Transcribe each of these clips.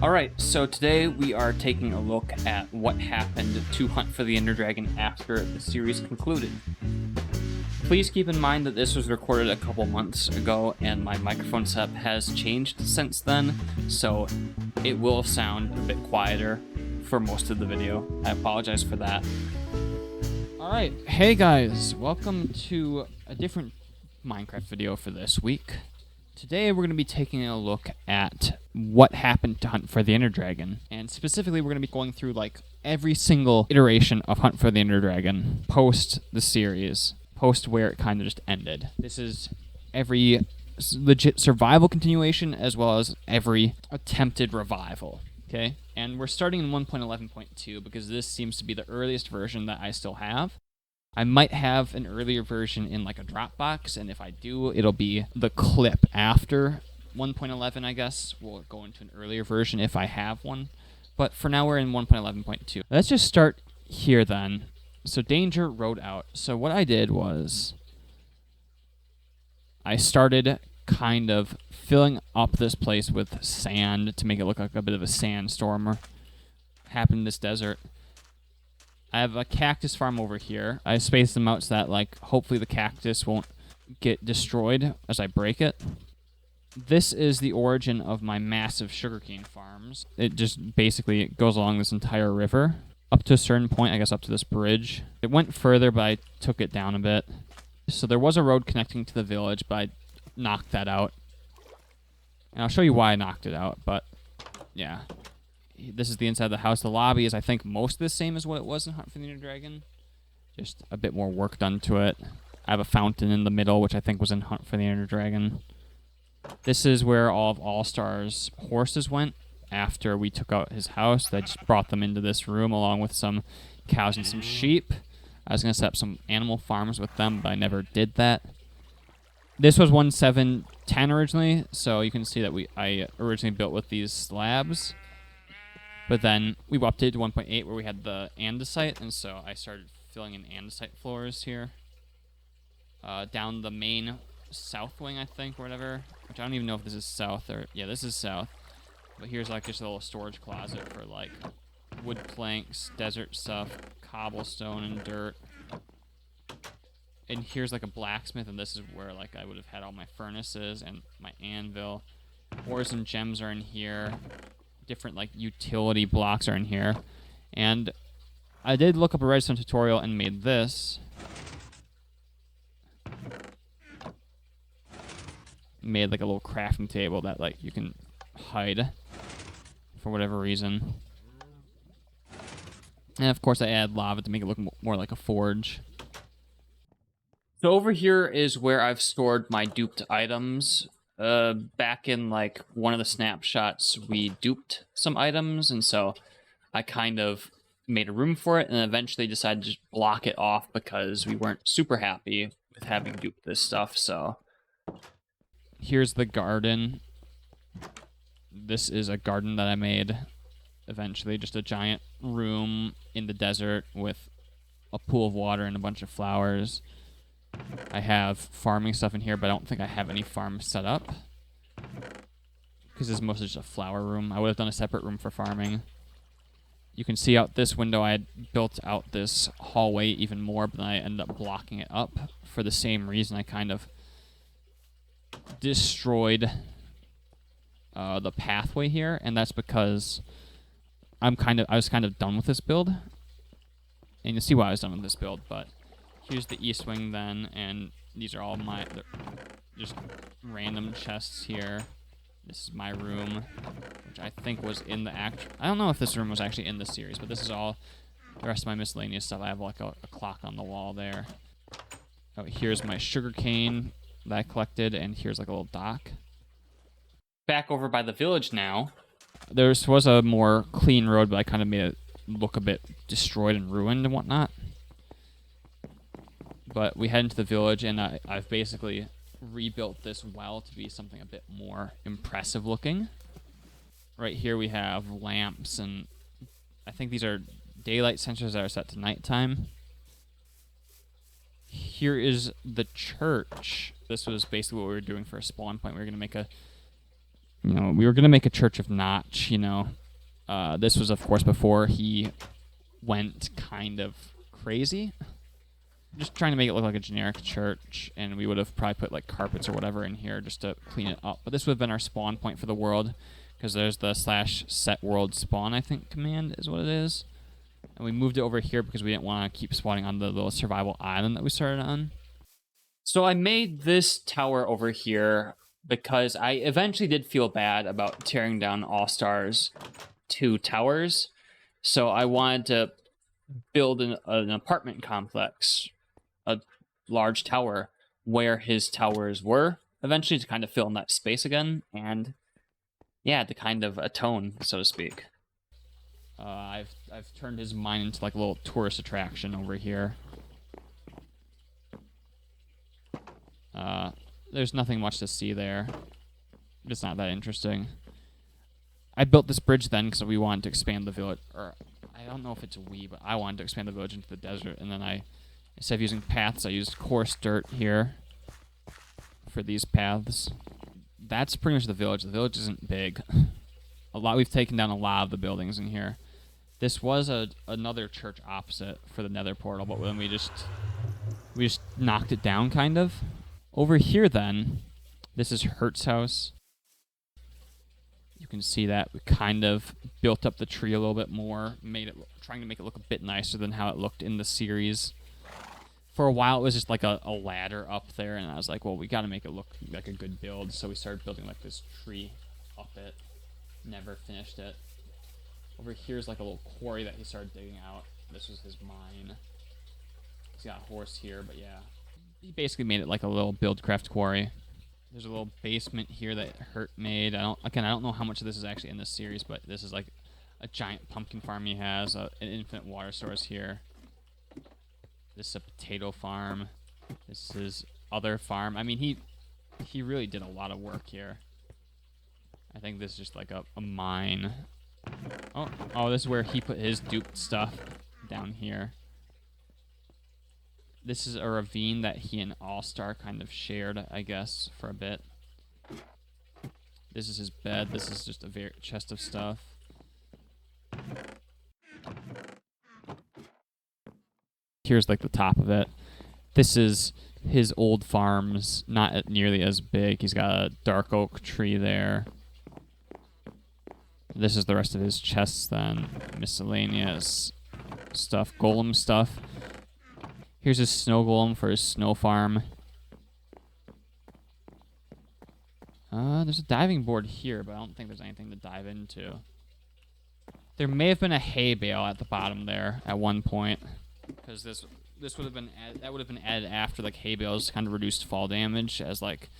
Alright, so today we are taking a look at what happened to Hunt for the Ender Dragon after the series concluded. Please keep in mind that this was recorded a couple months ago and my microphone setup has changed since then, so it will sound a bit quieter for most of the video. I apologize for that. Alright, hey guys, welcome to a different Minecraft video for this week. Today we're going to be taking a look at what happened to Hunt for the Ender Dragon, and specifically we're going to be going through like every single iteration of Hunt for the Ender Dragon post the series, post where it kind of just ended. This is every legit survival continuation as well as every attempted revival, okay? And we're starting in 1.11.2 because this seems to be the earliest version that I still have. I might have an earlier version in like a Dropbox, and if I do, it'll be the clip after 1.11, I guess. We'll go into an earlier version if I have one. But for now, we're in 1.11.2. Let's just start here then. So Danger rode out. So what I did was I started kind of filling up this place with sand to make it look like a bit of a sandstorm happened in this desert. I have a cactus farm over here. I spaced them out so that, like, hopefully the cactus won't get destroyed as I break it. This is the origin of my massive sugarcane farms. It just basically goes along this entire river up to a certain point, I guess up to this bridge. It went further, but I took it down a bit. So there was a road connecting to the village, but I knocked that out. And I'll show you why I knocked it out, but yeah. This is the inside of the house. The lobby is, I think, most the same as what it was in Hunt for the Ender Dragon. Just a bit more work done to it. I have a fountain in the middle, which I think was in Hunt for the Ender Dragon. This is where all of All-Star's horses went after we took out his house. I just brought them into this room along with some cows and some sheep. I was going to set up some animal farms with them, but I never did that. This was 1.7.10 originally, so you can see that I originally built with these slabs. But then we updated to 1.8 where we had the andesite, and so I started filling in andesite floors here. Down the main south wing, I think, or whatever. Which I don't even know if this is south or... Yeah, this is south. But here's like just a little storage closet for like wood planks, desert stuff, cobblestone, and dirt. And here's like a blacksmith, and this is where like I would have had all my furnaces and my anvil. Ores and gems are in here. Different like utility blocks are in here, and I did look up a redstone tutorial and made this. Made like a little crafting table that like you can hide for whatever reason. And of course I add lava to make it look more like a forge. So over here is where I've stored my duped items. Back in like one of the snapshots, we duped some items, and so I kind of made a room for it and eventually decided to just block it off because we weren't super happy with having duped this stuff. So here's the garden. This is a garden that I made eventually, just a giant room in the desert with a pool of water and a bunch of flowers. I have farming stuff in here, but I don't think I have any farms set up because this is mostly just a flower room. I would have done a separate room for farming. You can see out this window I had built out this hallway even more, but then I ended up blocking it up for the same reason. I kind of destroyed the pathway here, and that's because I was kind of done with this build. And you'll see why I was done with this build, but here's the east wing then, and these are all just random chests here. This is my room, which I think was in the I don't know if this room was actually in the series, but this is all the rest of my miscellaneous stuff. I have like a clock on the wall there. Oh, here's my sugarcane that I collected, and here's like a little dock. Back over by the village now. There was a more clean road, but I kind of made it look a bit destroyed and ruined and whatnot. But we head into the village, and I've basically rebuilt this well to be something a bit more impressive looking. Right here we have lamps, and I think these are daylight sensors that are set to nighttime. Here is the church. This was basically what we were doing for a spawn point. We were going to make a You know, we were going to make a Church of Notch, you know. This was, of course, before he went kind of crazy. Just trying to make it look like a generic church, and we would have probably put like carpets or whatever in here just to clean it up. But this would have been our spawn point for the world, because there's the /set world spawn, I think, command is what it is. And we moved it over here because we didn't want to keep spawning on the little survival island that we started on. So I made this tower over here because I eventually did feel bad about tearing down All-Star's 2 towers. So I wanted to build an apartment complex, a large tower, where his towers were, eventually to kind of fill in that space again, and yeah, to kind of atone, so to speak. I've turned his mine into like a little tourist attraction over here. There's nothing much to see there. It's not that interesting. I built this bridge then because we wanted to expand the village, or I don't know if it's we, but I wanted to expand the village into the desert, and then instead of using paths, I used coarse dirt here for these paths. That's pretty much the village. The village isn't big. We've taken down a lot of the buildings in here. This was another church opposite for the nether portal, but then we just knocked it down, kind of. Over here, then, this is Hert's house. You can see that we kind of built up the tree a little bit more, trying to make it look a bit nicer than how it looked in the series. For a while, it was just like a ladder up there, and I was like, well, we got to make it look like a good build, so we started building like this tree up it. Never finished it. Over here's like a little quarry that he started digging out. This was his mine. He's got a horse here, but yeah. He basically made it like a little Buildcraft quarry. There's a little basement here that Hert made. I don't know how much of this is actually in this series, but this is like a giant pumpkin farm he has, an infinite water source here. This is a potato farm. This is other farm. I mean, he really did a lot of work here. I think this is just like a mine. Oh, this is where he put his duped stuff down here. This is a ravine that he and All-Star kind of shared, I guess, for a bit. This is his bed. This is just a chest of stuff. Here's like the top of it. This is his old farms, not nearly as big. He's got a dark oak tree there. This is the rest of his chests then. Miscellaneous stuff, golem stuff. Here's his snow golem for his snow farm. There's a diving board here, but I don't think there's anything to dive into. There may have been a hay bale at the bottom there at one point, because this would have been added after like hay bales kind of reduced fall damage as like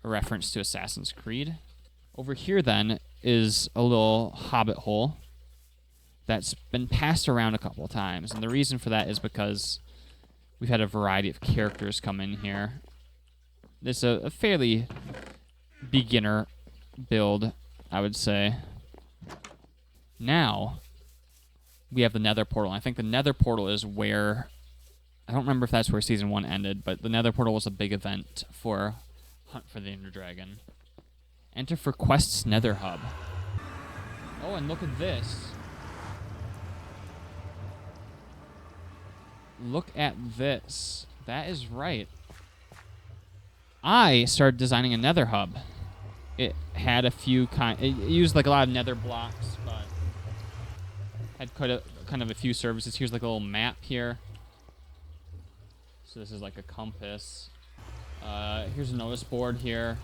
a reference to Assassin's Creed. Over here then is a little hobbit hole that's been passed around a couple times, and the reason for that is because we've had a variety of characters come in here. This is a fairly beginner build, I would say. Now, we have the nether portal. I think the nether portal is where... I don't remember if that's where Season 1 ended, but the nether portal was a big event for Hunt for the Ender Dragon. Enter for Quest's Nether Hub. Oh, and look at this. Look at this. That is right. I started designing a nether hub. It had it used like a lot of nether blocks, but had kind of a few services. Here's like a little map here. So this is like a compass. Here's a notice board here.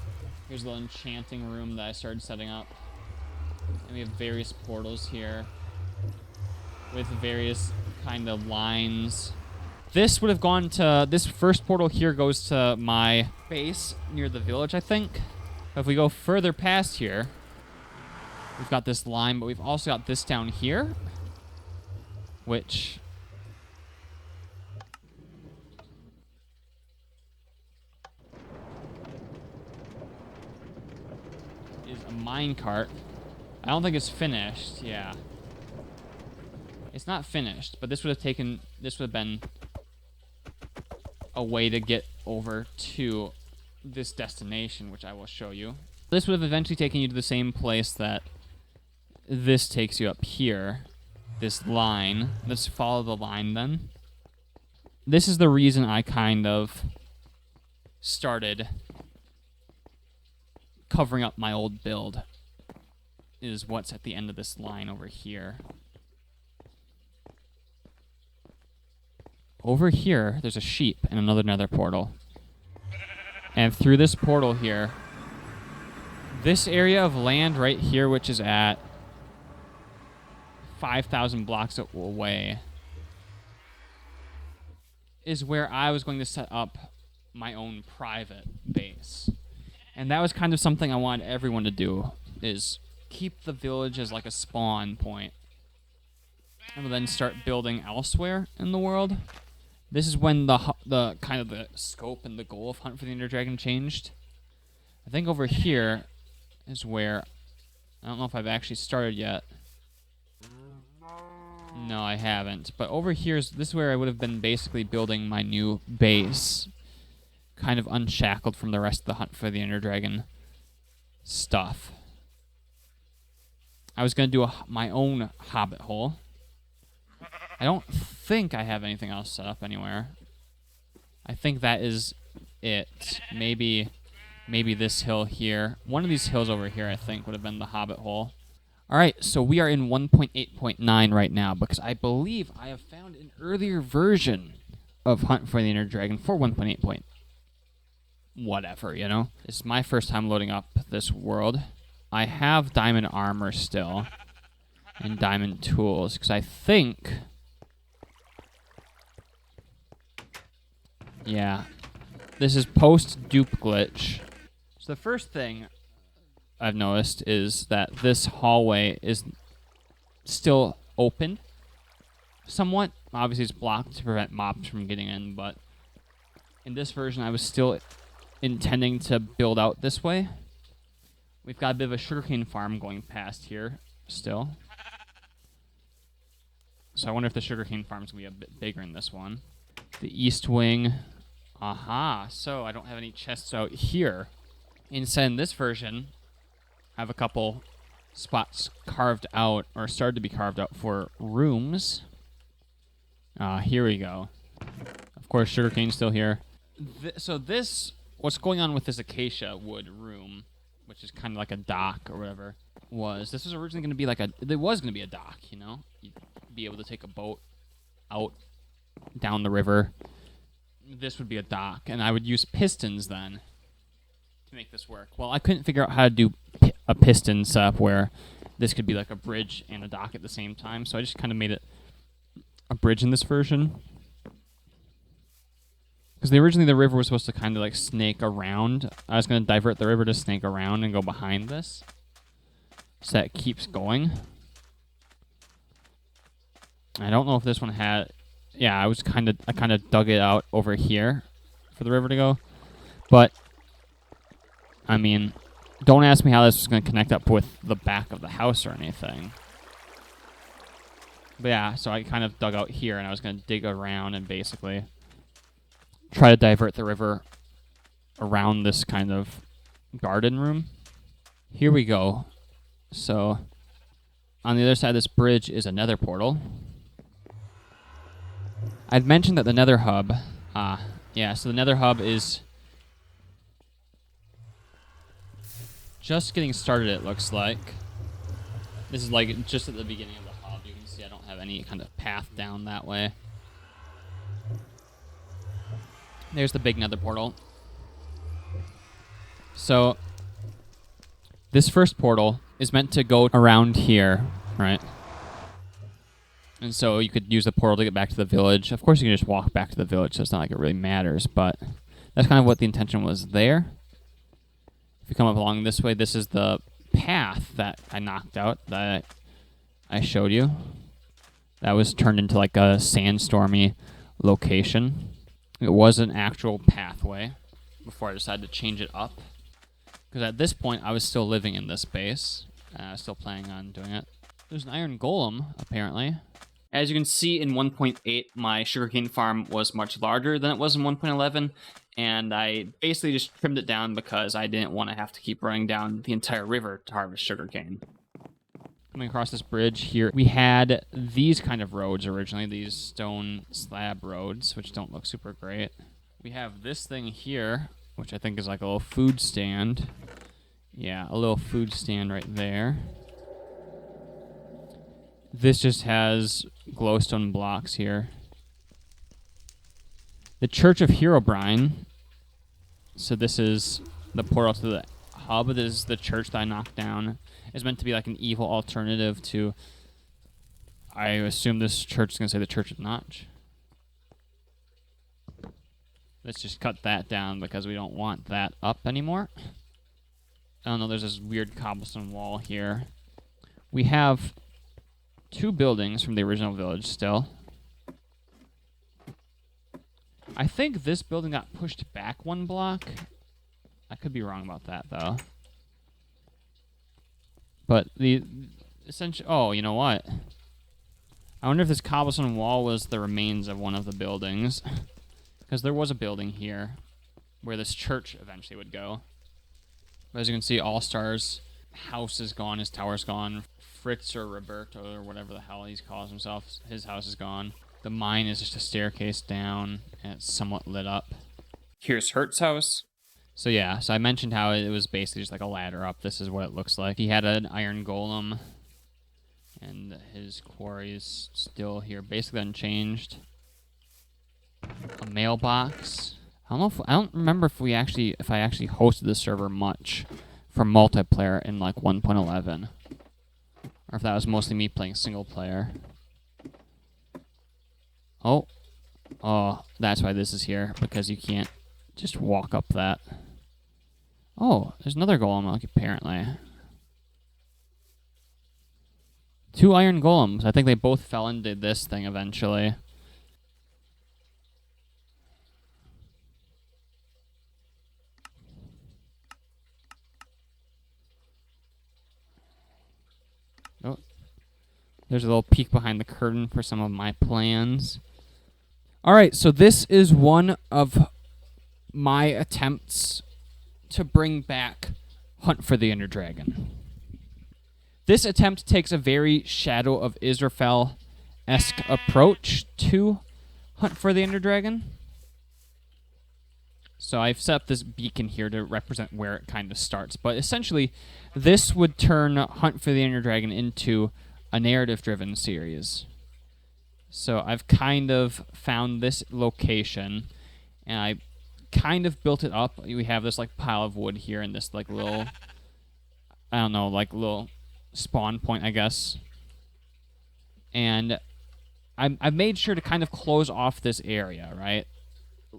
Here's a little enchanting room that I started setting up. And we have various portals here with various kind of lines. This would have gone to... This first portal here goes to my base near the village, I think. But if we go further past here, we've got this line, but we've also got this down here, which... is a minecart. I don't think it's finished, yeah. It's not finished, but this would have been a way to get over to this destination, which I will show you. This would have eventually taken you to the same place that this takes you up here. This line. Let's follow the line then. This is the reason I kind of started covering up my old build, is what's at the end of this line over here. Over here, there's a sheep and another nether portal. And through this portal here, this area of land right here, which is at 5,000 blocks away, is where I was going to set up my own private base. And that was kind of something I wanted everyone to do, is keep the village as like a spawn point, and then start building elsewhere in the world. This is when the kind of the scope and the goal of Hunt for the Ender Dragon changed. I think over here is where, I don't know if I've actually started yet. No, I haven't. But over here, this is where I would have been basically building my new base, kind of unshackled from the rest of the Hunt for the Ender Dragon stuff. I was going to do my own hobbit hole. I don't think I have anything else set up anywhere. I think that is it. Maybe this hill here. One of these hills over here, I think, would have been the hobbit hole. All right, so we are in 1.8.9 right now, because I believe I have found an earlier version of Hunt for the Ender Dragon for 1.8 point whatever, you know? This is my first time loading up this world. I have diamond armor still and diamond tools, because I think... yeah, this is post-dupe glitch. So the first thing I've noticed is that this hallway is still open somewhat. Obviously, it's blocked to prevent mobs from getting in, but in this version, I was still intending to build out this way. We've got a bit of a sugarcane farm going past here still. So I wonder if the sugarcane farm's going to be a bit bigger in this one. The east wing. Aha, so I don't have any chests out here. Instead, in this version, I have a couple spots carved out, or started to be carved out, for rooms. Here we go. Of course, sugarcane's still here. So this, what's going on with this acacia wood room, which is kind of like a dock or whatever, this was originally going to be like there was going to be a dock, you know? You'd be able to take a boat out down the river. This would be a dock, and I would use pistons then to make this work. Well, I couldn't figure out how to do a piston setup where this could be like a bridge and a dock at the same time, so I just kind of made it a bridge in this version. Because originally the river was supposed to kind of like snake around. I was going to divert the river to snake around and go behind this, so that it keeps going. I don't know if this one had... yeah, I kind of dug it out over here for the river to go. But, I mean, don't ask me how this is going to connect up with the back of the house or anything. But yeah, so I kind of dug out here, and I was going to dig around and basically try to divert the river around this kind of garden room. Here we go. So, on the other side of this bridge is a nether portal. I'd mentioned that the nether hub, so the nether hub is just getting started, it looks like. This is like just at the beginning of the hub. You can see I don't have any kind of path down that way. There's the big nether portal. So, this first portal is meant to go around here, right? And so you could use the portal to get back to the village. Of course, you can just walk back to the village, so it's not like it really matters, but that's kind of what the intention was there. If you come up along this way, this is the path that I knocked out, that I showed you. That was turned into like a sandstormy location. It was an actual pathway before I decided to change it up. Because at this point, I was still living in this base. I was still planning on doing it. There's an iron golem, apparently. As you can see, in 1.8, my sugarcane farm was much larger than it was in 1.11, And I basically just trimmed it down because I didn't want to have to keep running down the entire river to harvest sugarcane. Coming across this bridge here, we had these kind of roads originally, these stone slab roads, which don't look super great. We have this thing here, which I think is like a little food stand. Yeah, a little food stand right there. This just has glowstone blocks here. The Church of Herobrine. So this is the portal to the hub. This is the church that I knocked down. It's meant to be like an evil alternative to, I assume this church is going to say the Church of Notch. Let's just cut that down because we don't want that up anymore. I don't know, there's this weird cobblestone wall here. We have 2 buildings from the original village still. I think this building got pushed back 1 block. I could be wrong about that, though. But the essentially... Oh, you know what? I wonder if this cobblestone wall was the remains of one of the buildings. Because there was a building here where this church eventually would go. But as you can see, All-Star's house is gone, his tower's gone. Fritz or Roberto or whatever the hell he calls himself, his house is gone. The mine is just a staircase down, and it's somewhat lit up. Here's Hert's house. So yeah, so I mentioned how it was basically just like a ladder up. This is what it looks like. He had an iron golem, and his quarry is still here, basically unchanged. A mailbox. I don't remember if I actually hosted the server much for multiplayer in like 1.11, or if that was mostly me playing single player. Oh, that's why this is here, because you can't just walk up that. Oh, there's another golem, like, apparently. 2 iron golems. I think they both fell into this thing eventually. Oh, there's a little peek behind the curtain for some of my plans. All right, so this is one of my attempts to bring back Hunt for the Ender Dragon. This attempt takes a very Shadow of Israfel-esque approach to Hunt for the Ender Dragon. So I've set up this beacon here to represent where it kind of starts. But essentially, this would turn Hunt for the Ender Dragon into a narrative-driven series. So I've kind of found this location, and I kind of built it up. We have this like pile of wood here and this like little, I don't know, like little spawn point, I guess. And I've made sure to kind of close off this area, right?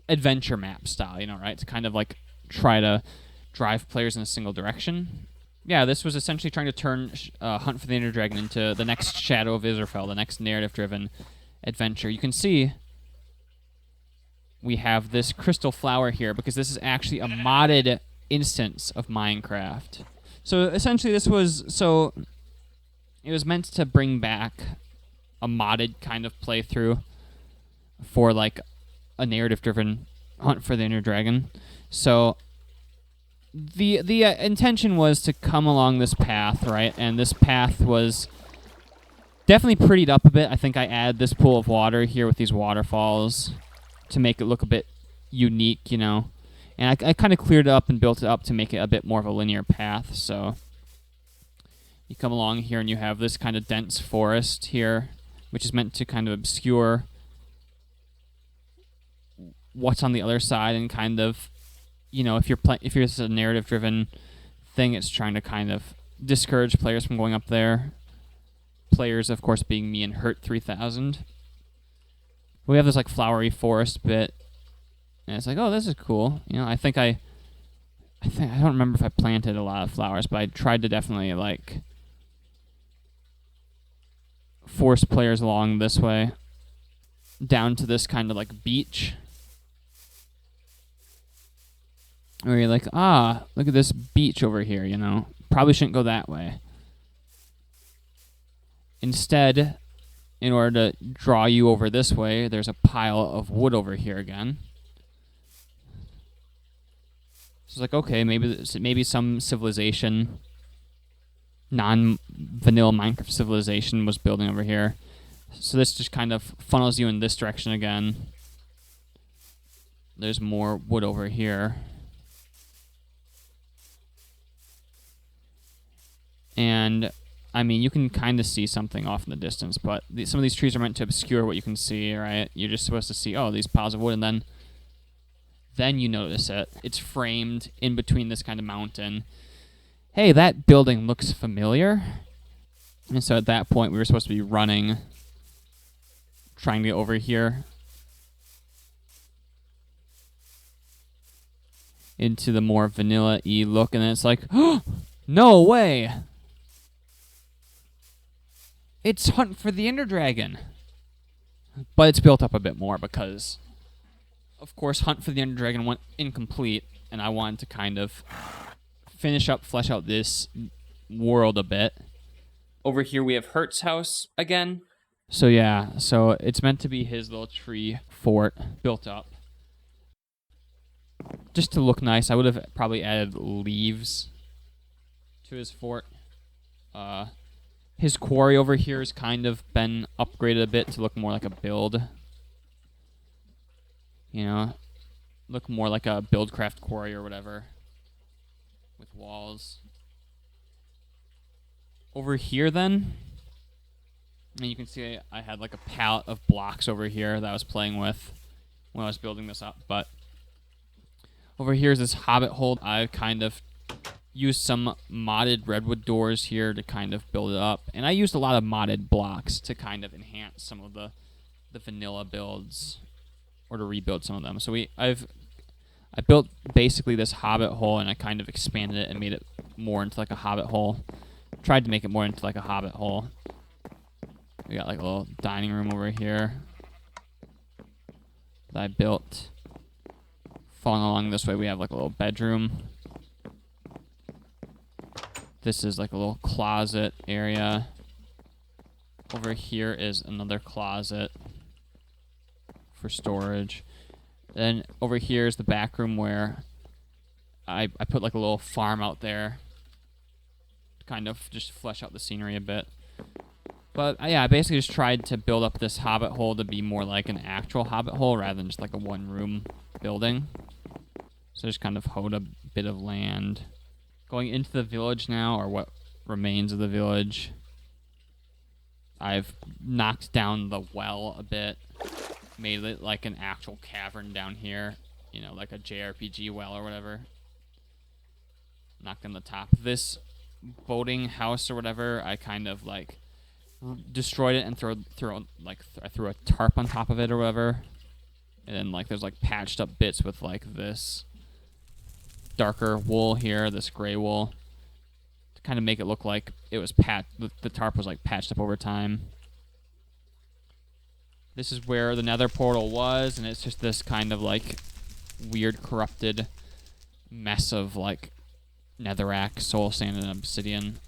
Adventure map style, right? To kind of like try to drive players in a single direction. Yeah, this was essentially trying to turn Hunt for the Ender Dragon into the next Shadow of Israfel, the next narrative-driven adventure. You can see we have this crystal flower here because this is actually a modded instance of Minecraft. So essentially it was meant to bring back a modded kind of playthrough for like a narrative-driven Hunt for the Ender Dragon. So the intention was to come along this path, right? And this path was definitely prettied up a bit. I think I added this pool of water here with these waterfalls to make it look a bit unique, And I kind of cleared it up and built it up to make it a bit more of a linear path. So you come along here and you have this kind of dense forest here, which is meant to kind of obscure what's on the other side and kind of, if you're a narrative-driven thing, it's trying to kind of discourage players from going up there. Players, of course, being me and Hurt 3000. We have this like flowery forest bit, and it's like, oh, this is cool. I don't remember if I planted a lot of flowers, but I tried to definitely like force players along this way down to this kind of like beach. Where you're like, look at this beach over here, Probably shouldn't go that way. Instead, in order to draw you over this way, there's a pile of wood over here again. So it's like, okay, maybe some civilization, non-vanilla Minecraft civilization was building over here. So this just kind of funnels you in this direction again. There's more wood over here. And, I mean, you can kind of see something off in the distance, but some of these trees are meant to obscure what you can see, right? You're just supposed to see, oh, these piles of wood, and then you notice it. It's framed in between this kind of mountain. Hey, that building looks familiar. And so at that point, we were supposed to be running, trying to get over here into the more vanilla-y look, and then it's like, oh, no way! It's Hunt for the Ender Dragon. But it's built up a bit more because, of course, Hunt for the Ender Dragon went incomplete, and I wanted to kind of flesh out this world a bit. Over here we have Hurt's house again. So yeah, so it's meant to be his little tree fort built up. Just to look nice, I would have probably added leaves to his fort. His quarry over here has kind of been upgraded a bit to look more like a build. You know, look more like a Buildcraft quarry or whatever. With walls. Over here then, and you can see I had like a palette of blocks over here that I was playing with when I was building this up. But over here is this hobbit hole. I've kind of used some modded redwood doors here to kind of build it up. And I used a lot of modded blocks to kind of enhance some of the vanilla builds, or to rebuild some of them. So I built basically this hobbit hole, and I kind of expanded it and made it more into like a hobbit hole. Tried to make it more into like a hobbit hole. We got like a little dining room over here that I built. Following along this way, we have like a little bedroom. This is like a little closet area. Over here is another closet for storage. Then over here is the back room where I put like a little farm out there to kind of just flesh out the scenery a bit. But yeah, I basically just tried to build up this hobbit hole to be more like an actual hobbit hole rather than just like a one-room building. So just kind of hoed a bit of land. Going into the village now, or what remains of the village, I've knocked down the well a bit, made it like an actual cavern down here, you know, like a JRPG well or whatever. Knocked on the top. This boating house or whatever, I kind of like destroyed it and I threw a tarp on top of it or whatever. And then like there's like patched up bits with like this darker wool here, this gray wool, to kind of make it look like it was the tarp was like patched up over time. This is where the nether portal was, and it's just this kind of like weird corrupted mess of like netherrack, soul sand, and obsidian.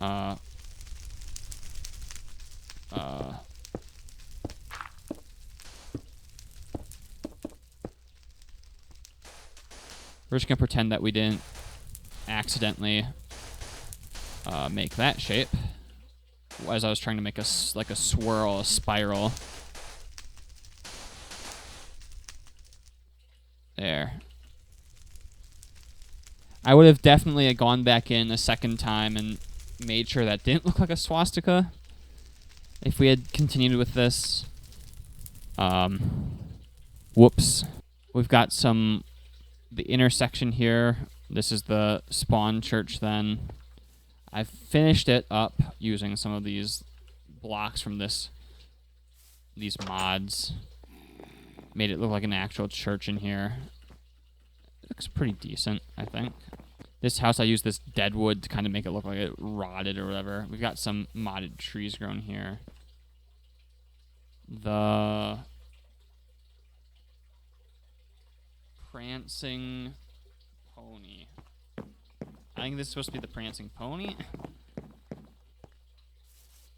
We're just gonna pretend that we didn't accidentally make that shape, as I was trying to make a swirl, a spiral. There. I would have definitely gone back in a second time and made sure that didn't look like a swastika if we had continued with this. Whoops. We've got the intersection here. This is the spawn church then. I've finished it up using some of these blocks from these mods. Made it look like an actual church in here. It looks pretty decent, I think. This house, I used this dead wood to kind of make it look like it rotted or whatever. We've got some modded trees grown here. The prancing pony. I think this is supposed to be the prancing pony.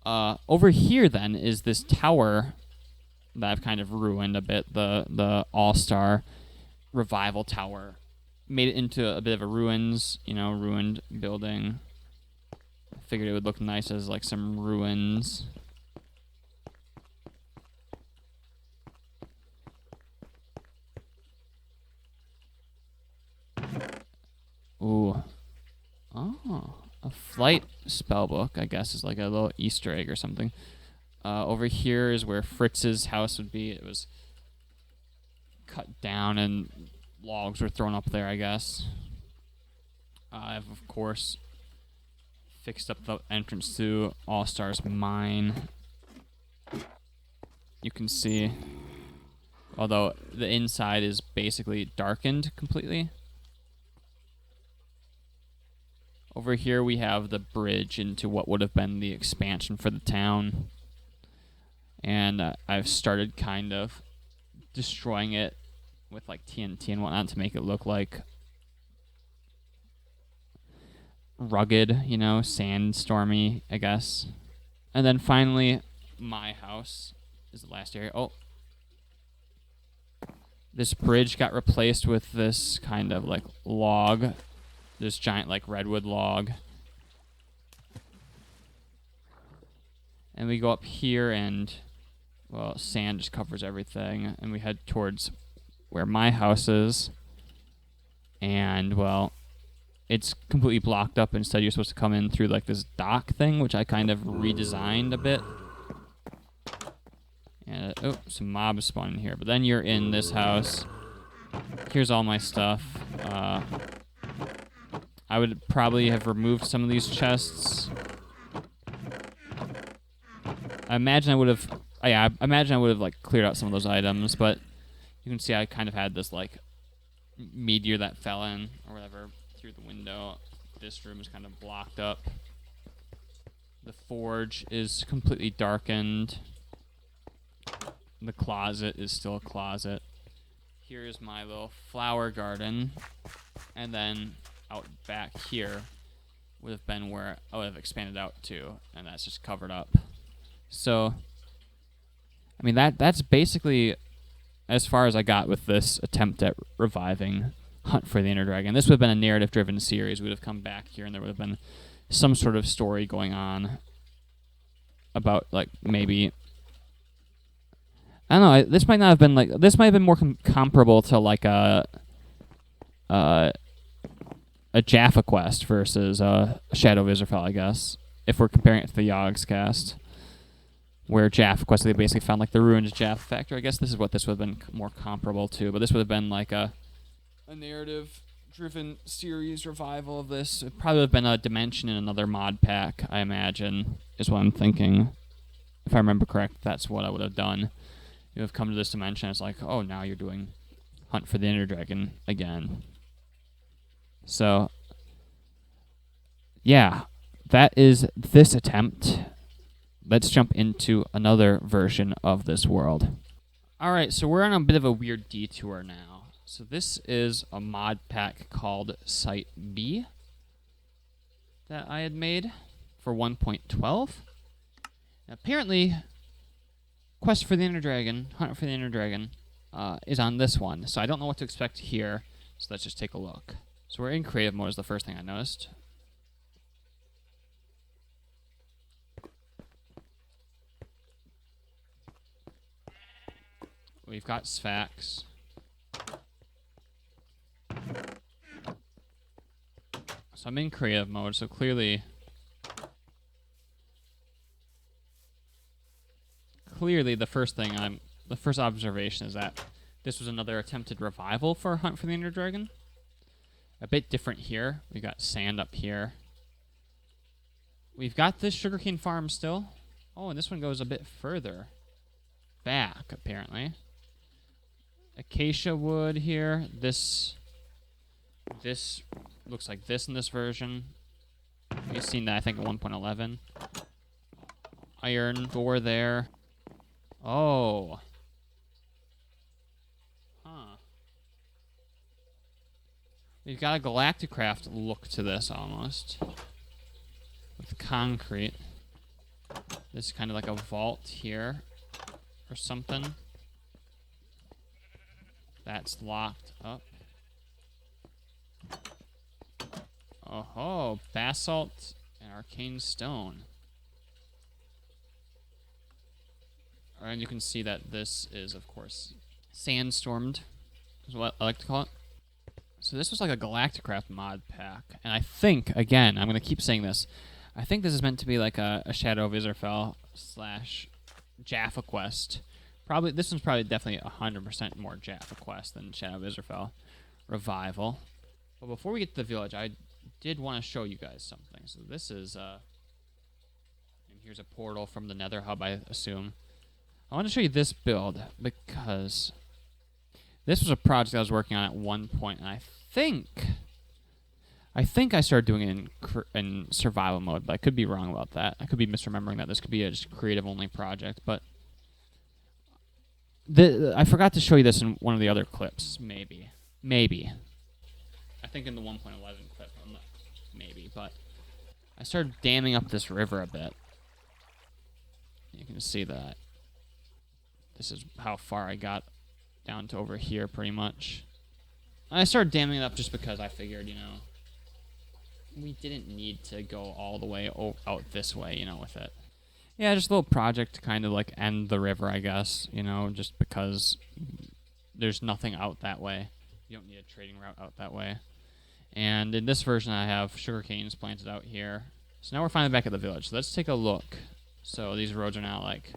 Over here, then, is this tower that I've kind of ruined a bit. The All-Star Revival Tower. made it into a bit of a ruins, ruined building. I figured it would look nice as like some ruins. Ooh. Oh, a flight spell book, I guess, is like a little Easter egg or something. Over here is where Fritz's house would be. It was cut down and logs were thrown up there, I guess. I've, of course, fixed up the entrance to All-Stars Mine. You can see, although the inside is basically darkened completely. Over here we have the bridge into what would have been the expansion for the town. And I've started kind of destroying it with like TNT and whatnot to make it look like rugged, sandstormy, I guess. And then finally, my house is the last area. Oh. This bridge got replaced with this kind of like log. This giant like redwood log. And we go up here and, well, sand just covers everything. And we head towards where my house is. And, well, it's completely blocked up. Instead, you're supposed to come in through like this dock thing, which I kind of redesigned a bit. And, some mobs spawning here. But then you're in this house. Here's all my stuff. I would probably have removed some of these chests. I imagine I would have like cleared out some of those items, but you can see I kind of had this like meteor that fell in or whatever through the window. This room is kind of blocked up. The forge is completely darkened. The closet is still a closet. Here's my little flower garden, and then out back here would have been where I would have expanded out to, and that's just covered up. So, I mean, that's basically as far as I got with this attempt at reviving Hunt for the Inner Dragon. This would have been a narrative-driven series. We would have come back here, and there would have been some sort of story going on about, like, maybe... I don't know, this might not have been, like... This might have been more comparable to, like, a Jaffa Quest versus Shadow of Israfel, I guess, if we're comparing it to the Yogscast, where Jaffa Quest, they basically found like the ruined Jaffa Factory. I guess this is what this would have been more comparable to, but this would have been like a narrative-driven series revival of this. It probably would have been a dimension in another mod pack, I imagine, is what I'm thinking. If I remember correct, that's what I would have done. You have come to this dimension, it's like, oh, now you're doing Hunt for the Inner Dragon again. So, yeah, that is this attempt. Let's jump into another version of this world. Alright, so we're on a bit of a weird detour now. So this is a mod pack called Site B that I had made for 1.12. Apparently, Quest for the Inner Dragon, Hunt for the Inner Dragon, is on this one. So I don't know what to expect here, so let's just take a look. So we're in creative mode is the first thing I noticed. We've got Sphax. So I'm in creative mode, so clearly the first observation is that this was another attempted revival for Hunt for the Inner Dragon. A bit different here. We've got sand up here. We've got this sugarcane farm still. Oh, and this one goes a bit further back, apparently. Acacia wood here. This looks like this in this version. We've seen that, I think, at 1.11. Iron ore there. Oh. Huh. We've got a Galacticraft look to this, almost. With concrete. This is kind of like a vault here. Or something. That's locked up. Oh, basalt and arcane stone. And you can see that this is, of course, sandstormed, is what I like to call it. So this was like a Galacticraft mod pack. And I think, again, I'm going to keep saying this, I think this is meant to be like a Shadow of Israfel / Jaffa Quest. Probably, this one's probably definitely 100% more Jaffa Quest than Shadow of Israfel Revival. But before we get to the village, I did want to show you guys something. So this is, and here's a portal from the Nether Hub, I assume. I want to show you this build because this was a project I was working on at one point, and I think I started doing it in survival mode, but I could be wrong about that. I could be misremembering that. This could be a just creative-only project, but I forgot to show you this in one of the other clips, maybe. I think in the 1.11 clip, maybe, but I started damming up this river a bit. You can see that. This is how far I got down to over here, pretty much. I started damming it up just because I figured, we didn't need to go all the way out this way, with it. Yeah, just a little project to kind of like end the river, I guess, just because there's nothing out that way. You don't need a trading route out that way. And in this version, I have sugar canes planted out here. So now we're finally back at the village. So let's take a look. So these roads are now like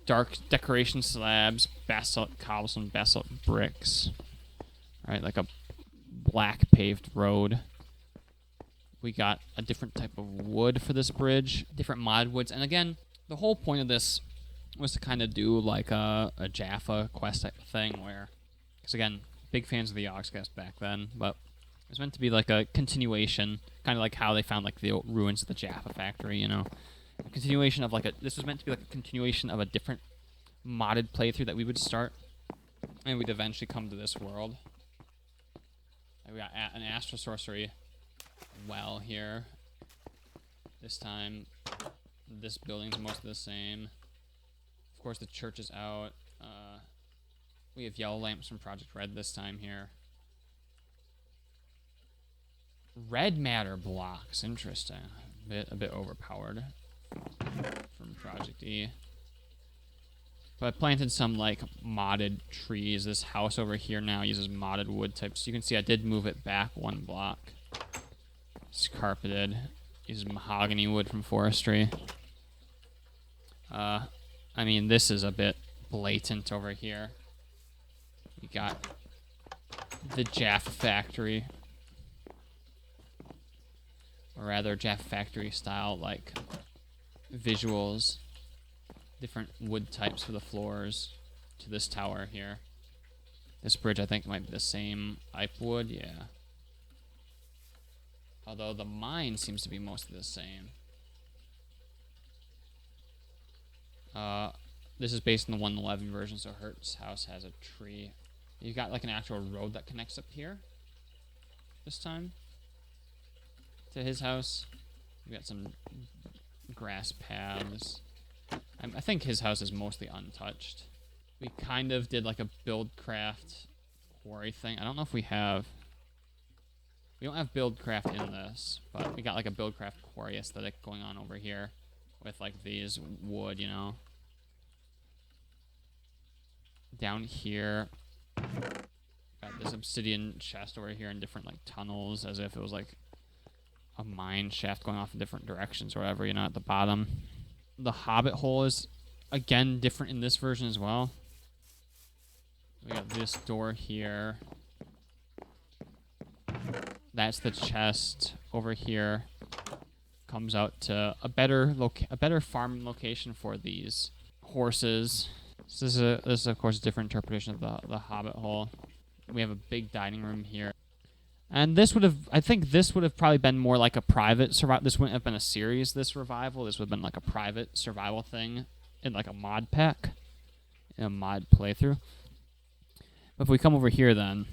dark decoration slabs, basalt cobblestone, basalt bricks. Right, like a black paved road. We got a different type of wood for this bridge, different mod woods. And again, the whole point of this was to kind of do like a Jaffa quest type of thing where, because again, big fans of the Yogscast back then, but it was meant to be like a continuation, kind of like how they found like the ruins of the Jaffa factory, A continuation of this was meant to be like a continuation of a different modded playthrough that we would start, and we'd eventually come to this world. And we got an Astral Sorcery well here. This time, this building's mostly the same. Of course, the church is out. We have yellow lamps from Project Red this time here. Red matter blocks, interesting. A bit overpowered from Project E. But I planted some modded trees. This house over here now uses modded wood types. So you can see I did move it back one block. It's carpeted. Uses mahogany wood from forestry. I mean, this is a bit blatant over here. We got the Jaffa Factory. Or rather, Jaffa Factory style, visuals. Different wood types for the floors to this tower here. This bridge, I think, might be the same wood, yeah. Although the mine seems to be mostly the same. This is based on the 1.11 version, so Hert's house has a tree. You've got an actual road that connects up here this time to his house. We got some grass paths. I think his house is mostly untouched. We kind of did a buildcraft quarry thing. I don't know if we have... We don't have buildcraft in this, but we got a buildcraft quarry aesthetic going on over here with these wood, Down here, got this obsidian chest over here in different tunnels, as if it was a mine shaft going off in different directions or whatever, at the bottom. The Hobbit hole is, again, different in this version as well. We got this door here. That's the chest over here. Comes out to a better farm location for these horses. So this is of course a different interpretation of the Hobbit hole. We have a big dining room here. And I think this would have probably been more like a private survival. This wouldn't have been a series, this revival. This would have been a private survival thing in a mod pack, in a mod playthrough. But if we come over here then,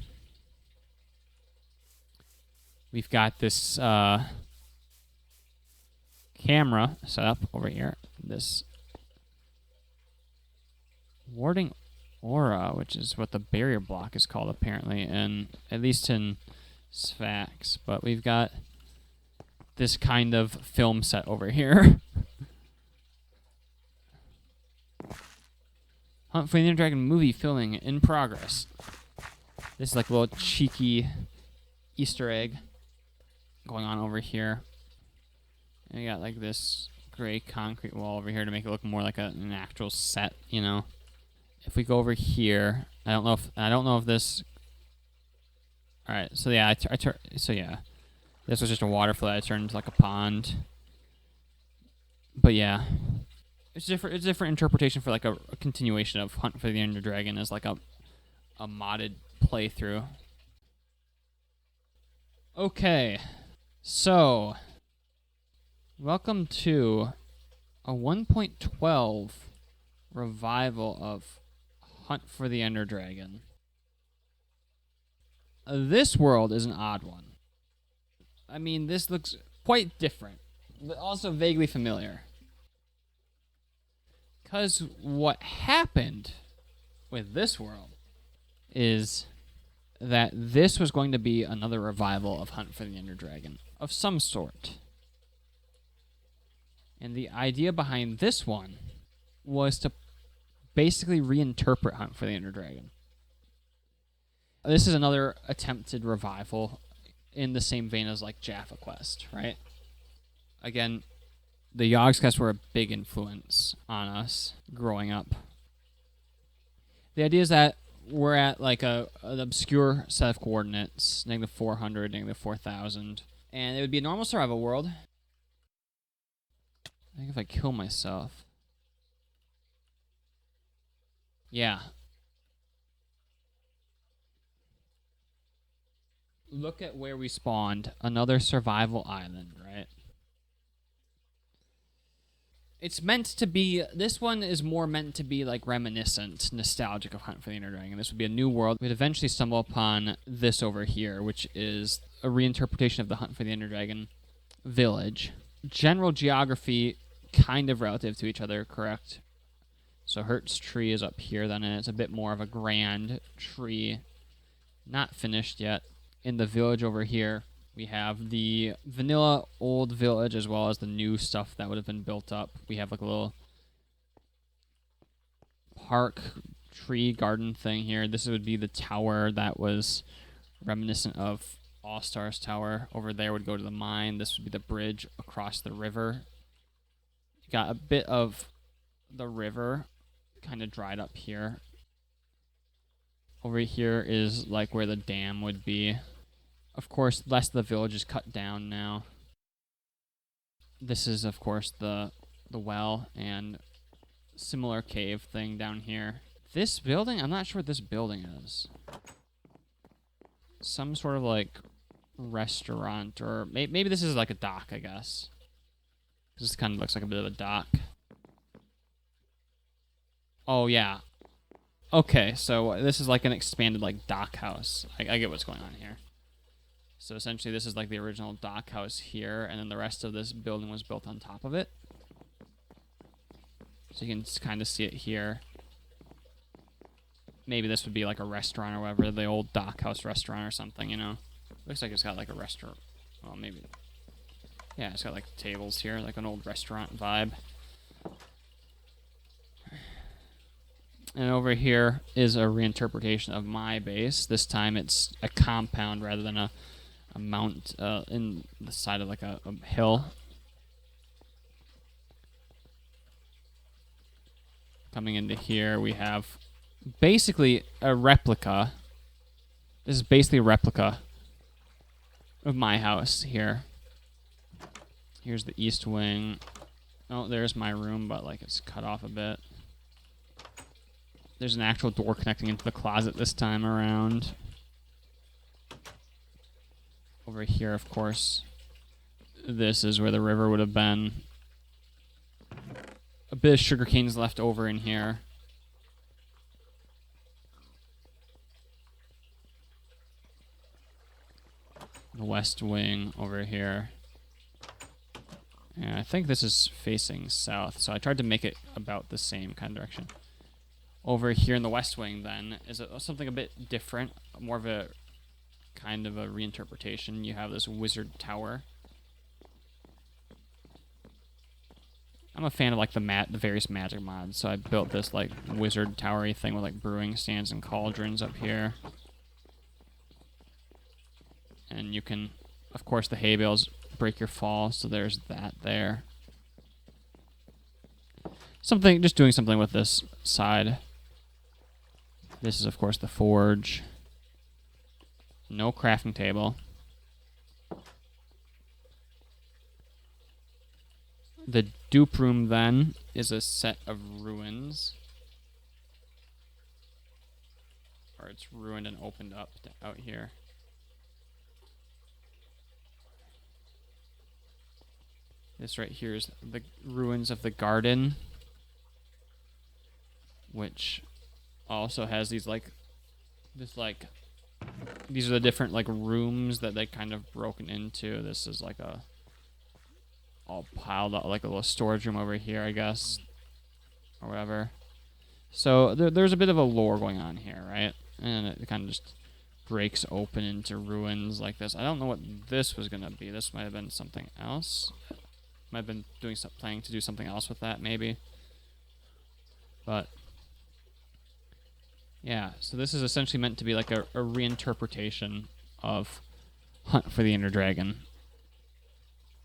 we've got this camera set up over here. This warding aura, which is what the barrier block is called apparently, and at least in Sphax, but we've got this kind of film set over here. Hunt for the Ender Dragon movie filming in progress. This is like a little cheeky Easter egg going on over here. And you got like this gray concrete wall over here to make it look more like an actual set, you know. If we go over here, I don't know if this. All right, so yeah, this was just a water flow. I turned into like a pond. But yeah, it's different. It's a different interpretation for like a continuation of Hunt for the Ender Dragon as like a modded playthrough. Okay, so welcome to a 1.12 revival of Hunt for the Ender Dragon. This world is an odd one. I mean, this looks quite different, but also vaguely familiar. Because what happened with this world is that this was going to be another revival of Hunt for the Ender Dragon of some sort. And the idea behind this one was to basically reinterpret Hunt for the Ender Dragon. This is another attempted revival in the same vein as like Jaffa Quest, right? Again, the Yogscast were a big influence on us growing up. The idea is that we're at like an obscure set of coordinates, -400, -4000, and it would be a normal survival world. I think if I kill myself. Yeah. Look at where we spawned. Another survival island, right? It's meant to be... This one is more meant to be like reminiscent, nostalgic of Hunt for the Ender Dragon. This would be a new world. We'd eventually stumble upon this over here, which is a reinterpretation of the Hunt for the Ender Dragon village. General geography kind of relative to each other, correct? So Hert's tree is up here then, and it's a bit more of a grand tree. Not finished yet. In the village over here, we have the vanilla old village as well as the new stuff that would have been built up. We have like a little park tree garden thing here. This would be the tower that was reminiscent of All Stars Tower. Over there would go to the mine. This would be the bridge across the river. You got a bit of the river kind of dried up here. Over here is like where the dam would be. Of course, the rest of the village is cut down now. This is, of course, the well and similar cave thing down here. This building, I'm not sure what this building is. Some sort of like restaurant, or maybe this is like a dock, I guess. This kind of looks like a bit of a dock. Oh, yeah. Okay, so this is like an expanded like dock house. I get what's going on here. So essentially this is like the original dock house here, and then the rest of this building was built on top of it. So you can kind of see it here. Maybe this would be like a restaurant or whatever, the old dock house restaurant or something, you know. Looks like it's got like a restaurant. Well, maybe. Yeah, it's got like tables here, like an old restaurant vibe. And over here is a reinterpretation of my base. This time it's a compound rather than a mount in the side of like a hill. Coming into here, we have basically a replica. This is basically a replica of my house here. Here's the east wing. Oh, there's my room, but like it's cut off a bit. There's an actual door connecting into the closet this time around. Over here, of course, this is where the river would have been. A bit of sugar canes left over in here. The west wing over here. And I think this is facing south, so I tried to make it about the same kind of direction. Over here in the west wing, then, is something a bit different, more of a kind of a reinterpretation. You have this wizard tower. I'm a fan of like the various magic mods, so I built this like wizard towery thing with like brewing stands and cauldrons up here. And you can, of course, the hay bales break your fall, so there's that there. Just doing something with this side. This is, of course, the forge. No crafting table. The dupe room, then, is a set of ruins. Or it's ruined and opened up out here. This right here is the ruins of the garden, which also has these these are the different like rooms that they kind of broken into. This is like a all piled up, like a little storage room over here, I guess, or whatever. So there's a bit of a lore going on here, right? And it kind of just breaks open into ruins like this. I don't know what this was gonna be. This might have been something else. Might have been planning to do something else with that, maybe. But yeah, so this is essentially meant to be like a reinterpretation of Hunt for the Ender Dragon.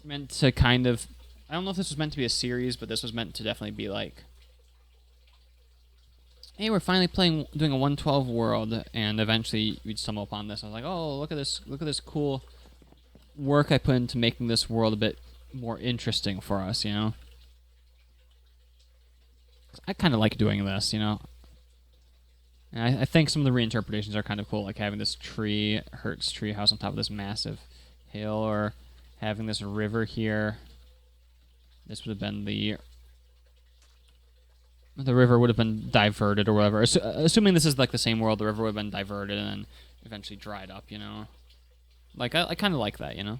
Meant to kind of, I don't know if this was meant to be a series, but this was meant to definitely be like, hey, we're finally doing a 112 world, and eventually we'd stumble upon this. I was like, oh, look at this cool work I put into making this world a bit more interesting for us, you know? I kind of like doing this, you know? And I think some of the reinterpretations are kind of cool, like having this Hertz tree house on top of this massive hill, or having this river here. This would have been the river would have been diverted or whatever. Assuming this is like the same world, the river would have been diverted and then eventually dried up, you know? Like, I kind of like that, you know?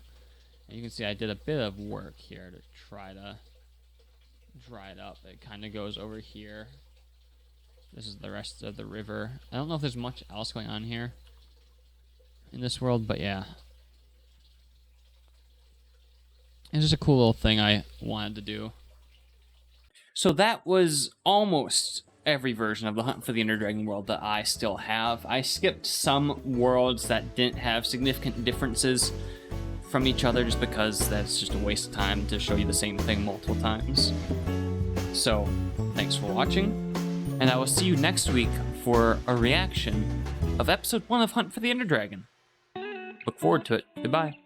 And you can see I did a bit of work here to try to dry it up. It kind of goes over here. This is the rest of the river. I don't know if there's much else going on here in this world, but yeah. It's just a cool little thing I wanted to do. So that was almost every version of the Hunt for the Ender Dragon world that I still have. I skipped some worlds that didn't have significant differences from each other just because that's just a waste of time to show you the same thing multiple times. So, thanks for watching, and I will see you next week for a reaction of episode 1 of Hunt for the Ender Dragon. Look forward to it. Goodbye.